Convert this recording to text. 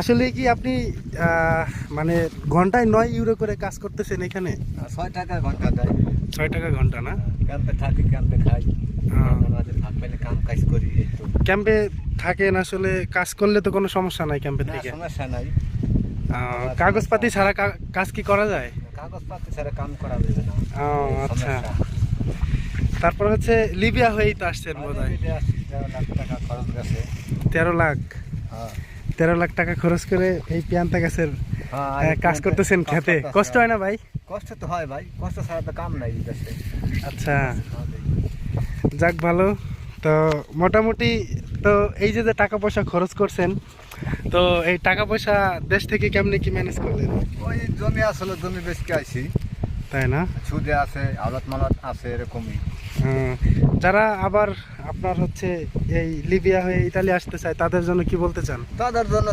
আসলে কি আপনি মানে ঘন্টায় 9 ইউরো করে কাজ করতেছেন এখানে? 6 টাকা ঘন্টা দেয়। 6 টাকা ঘন্টা না? ক্যাম্পে থাকি, ক্যাম্পে খাই, আমাদের ভাগ পেলে কাম কাজ করি, এই তো। ক্যাম্পে থাকেন, আসলে কাজ করলে তো কোনো সমস্যা নাই ক্যাম্পে না, থেকে। সমস্যা নাই। কাগজপাতি ছাড়া কাজ কি করা যায়? কাগজপত্র ছাড়া কাম করা যাবে না। ও এই আচ্ছা। সমস্যা। তারপর হচ্ছে লিবিয়া হয়েই তো আসছেন বাইরে বোধহয়। বেরিয়ে আসছি, 13 লাখ টাকা খরচ গেছে। 13 লাখ? হ্যাঁ। 13 লাখ টাকা খরচ করে এই পেয়ান্তা গাছের হ্যাঁ, কাজ করতেছেন কাজ খেতে, করতেছি। কষ্ট হয় না ভাই? কষ্ট তো হয় ভাই, কষ্ট ছাড়া তো কাম নাই দেশে। আচ্ছা, যাক ভালো। তো মোটামুটি তো এই যে যে টাকা পয়সা খরচ করছেন, তো এই টাকা পয়সা দেশ থেকে কেমনে কি ম্যানেজ করলেন? ওই জমি আসলে জমি বেচকে আইছি, তাই না? সুদে আছে, আলাত মালাত আছে, এরকমই। যারা আবার আপনার হচ্ছে এই লিবিয়া হয়ে ইতালি আসতে চায় তাদের জন্য কি বলতে চান? তাদের জন্য